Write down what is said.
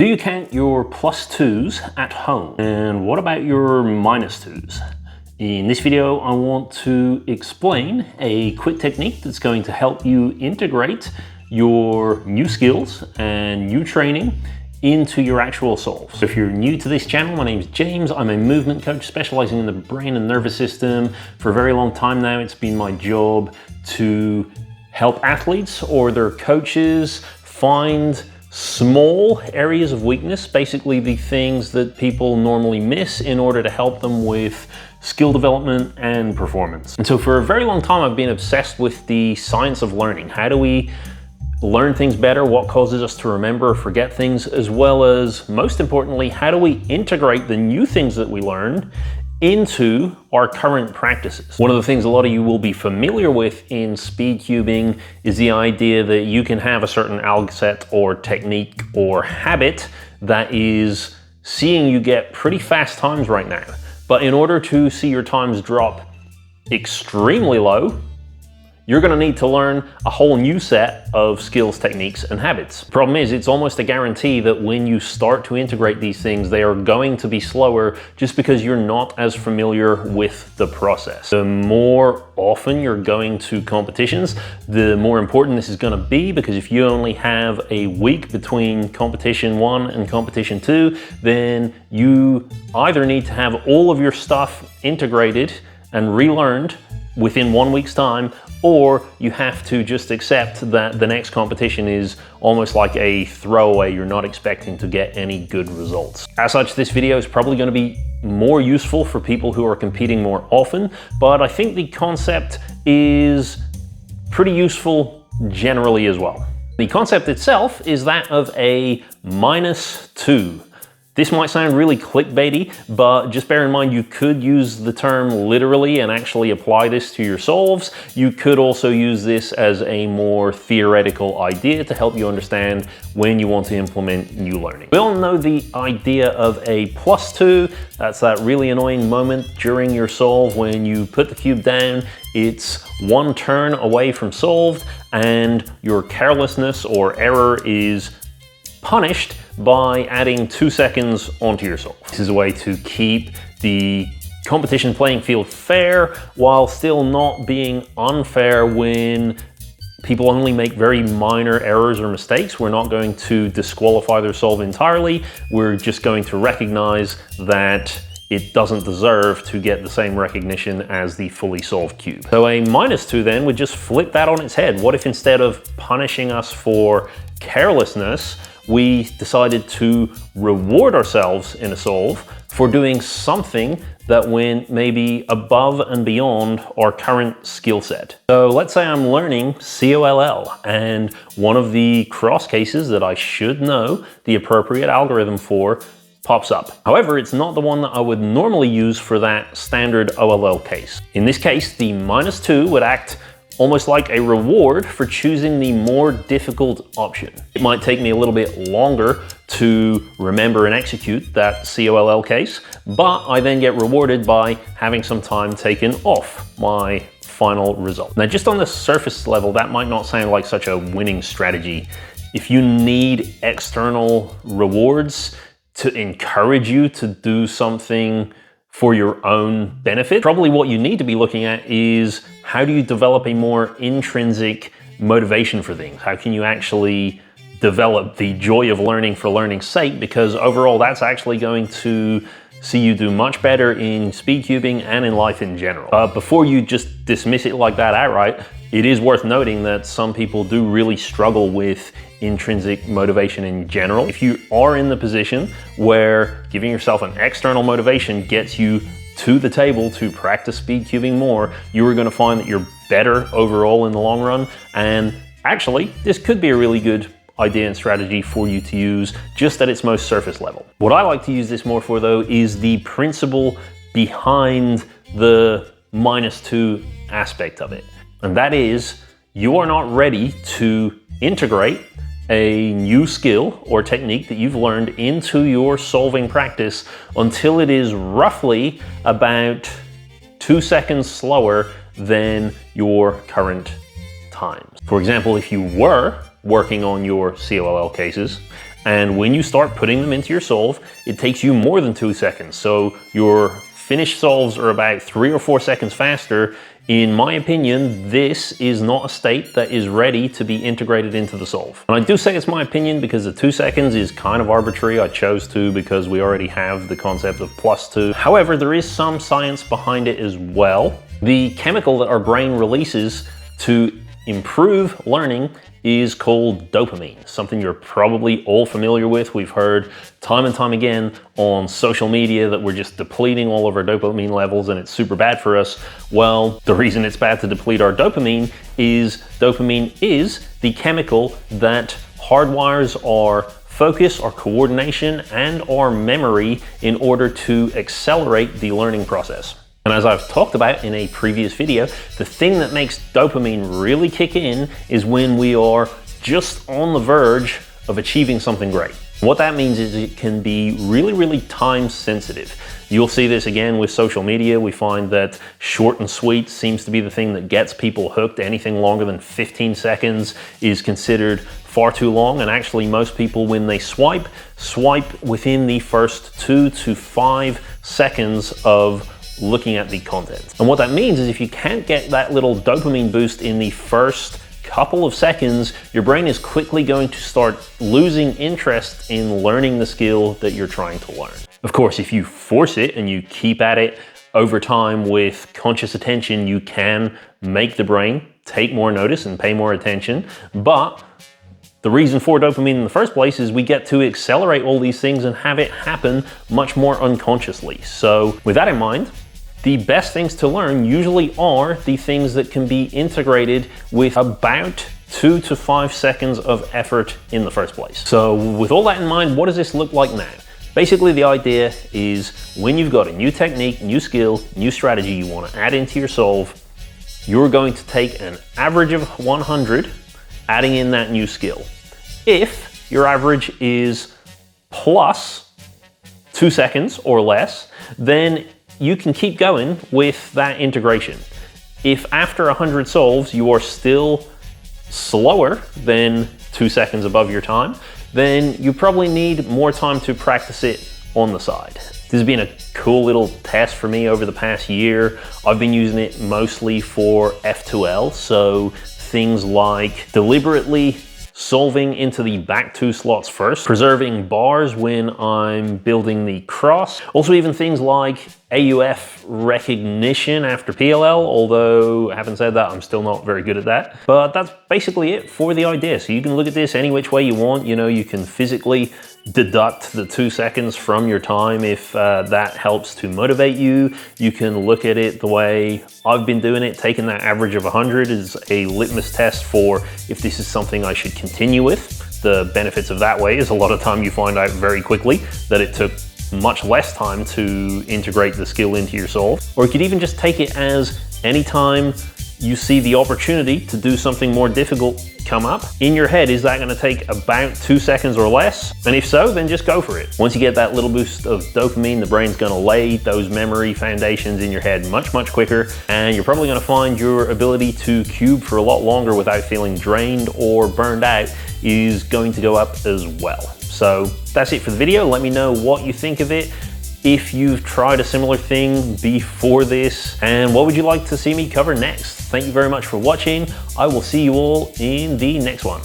Do you count your +2s at home? And what about your -2s? In this video, I want to explain a quick technique that's going to help you integrate your new skills and new training into your actual solves. So if you're new to this channel, my name is James. I'm a movement coach specializing in the brain and nervous system. For a very long time now, it's been my job to help athletes or their coaches find small areas of weakness, basically the things that people normally miss, in order to help them with skill development and performance. And so for a very long time, I've been obsessed with the science of learning. How do we learn things better? What causes us to remember or forget things? As well as, most importantly, how do we integrate the new things that we learn into our current practices? One of the things a lot of you will be familiar with in speed cubing is the idea that you can have a certain alg set or technique or habit that is seeing you get pretty fast times right now. But in order to see your times drop extremely low, you're going to need to learn a whole new set of skills, techniques, and habits. The problem is, it's almost a guarantee that when you start to integrate these things, they are going to be slower just because you're not as familiar with the process. The more often you're going to competitions, the more important this is going to be, because if you only have a week between competition 1 and competition 2, then you either need to have all of your stuff integrated and relearned within 1 week's time, or you have to just accept that the next competition is almost like a throwaway. You're not expecting to get any good results. As such, this video is probably going to be more useful for people who are competing more often, but I think the concept is pretty useful generally as well. The concept itself is that of a -2. This might sound really clickbaity, but just bear in mind you could use the term literally and actually apply this to your solves. You could also use this as a more theoretical idea to help you understand when you want to implement new learning. We all know the idea of a +2. That's that really annoying moment during your solve when you put the cube down, it's one turn away from solved, and your carelessness or error is punished by adding 2 seconds onto your solve. This is a way to keep the competition playing field fair while still not being unfair when people only make very minor errors or mistakes. We're not going to disqualify their solve entirely. We're just going to recognize that it doesn't deserve to get the same recognition as the fully solved cube. So a -2 then would just flip that on its head. What if instead of punishing us for carelessness, we decided to reward ourselves in a solve for doing something that went maybe above and beyond our current skill set? So let's say I'm learning COLL, and one of the cross cases that I should know the appropriate algorithm for pops up. However, it's not the one that I would normally use for that standard OLL case. In this case, the -2 would act almost like a reward for choosing the more difficult option. It might take me a little bit longer to remember and execute that COLL case, but I then get rewarded by having some time taken off my final result. Now, just on the surface level, that might not sound like such a winning strategy. If you need external rewards to encourage you to do something for your own benefit, probably what you need to be looking at is, how do you develop a more intrinsic motivation for things? How can you actually develop the joy of learning for learning's sake? Because overall, that's actually going to see you do much better in speed cubing and in life in general. Before you just dismiss it like that outright, it is worth noting that some people do really struggle with intrinsic motivation in general. If you are in the position where giving yourself an external motivation gets you to the table to practice speed cubing more, you are going to find that you're better overall in the long run. And actually, this could be a really good idea and strategy for you to use just at its most surface level. What I like to use this more for, though, is the principle behind the -2 aspect of it. And that is, you are not ready to integrate a new skill or technique that you've learned into your solving practice until it is roughly about 2 seconds slower than your current times. For example, if you were working on your COLL cases And when you start putting them into your solve, it takes you more than 2 seconds. So your finished solves are about 3 or 4 seconds faster. In my opinion, this is not a state that is ready to be integrated into the solve. And I do say it's my opinion because the 2 seconds is kind of arbitrary. I chose 2 because we already have the concept of +2. However, there is some science behind it as well. The chemical that our brain releases to improve learning is called dopamine, something you're probably all familiar with. We've heard time and time again on social media that we're just depleting all of our dopamine levels and it's super bad for us. Well, the reason it's bad to deplete our dopamine is the chemical that hardwires our focus, our coordination, and our memory in order to accelerate the learning process. And as I've talked about in a previous video, the thing that makes dopamine really kick in is when we are just on the verge of achieving something great. What that means is it can be really, really time sensitive. You'll see this again with social media. We find that short and sweet seems to be the thing that gets people hooked. Anything longer than 15 seconds is considered far too long. And actually most people, when they swipe within the first 2 to 5 seconds of looking at the content. And what that means is if you can't get that little dopamine boost in the first couple of seconds, your brain is quickly going to start losing interest in learning the skill that you're trying to learn. Of course, if you force it and you keep at it over time with conscious attention, you can make the brain take more notice and pay more attention. But the reason for dopamine in the first place is we get to accelerate all these things and have it happen much more unconsciously. So with that in mind, the best things to learn usually are the things that can be integrated with about 2 to 5 seconds of effort in the first place. So with all that in mind, what does this look like now? Basically, the idea is when you've got a new technique, new skill, new strategy you want to add into your solve, you're going to take an average of 100, adding in that new skill. If your average is plus 2 seconds or less, then you can keep going with that integration. If after 100 solves you are still slower than 2 seconds above your time, then you probably need more time to practice it on the side. This has been a cool little test for me over the past year. I've been using it mostly for F2L, so things like deliberately solving into the back 2 slots first, preserving bars when I'm building the cross. Also even things like AUF recognition after PLL, although having said that, I'm still not very good at that. But that's basically it for the idea. So you can look at this any which way you want. You know, you can physically deduct the 2 seconds from your time if that helps to motivate you. You can look at it the way I've been doing it, taking that average of 100 as a litmus test for if this is something I should continue with. The benefits of that way is a lot of time you find out very quickly that it took much less time to integrate the skill into your solve. Or you could even just take it as anytime you see the opportunity to do something more difficult come up, in your head, is that going to take about 2 seconds or less? And if so, then just go for it. Once you get that little boost of dopamine, the brain's going to lay those memory foundations in your head much, much quicker, and you're probably going to find your ability to cube for a lot longer without feeling drained or burned out is going to go up as well. So that's it for the video. Let me know what you think of it, if you've tried a similar thing before this, and what would you like to see me cover next. Thank you very much for watching. I will see you all in the next one.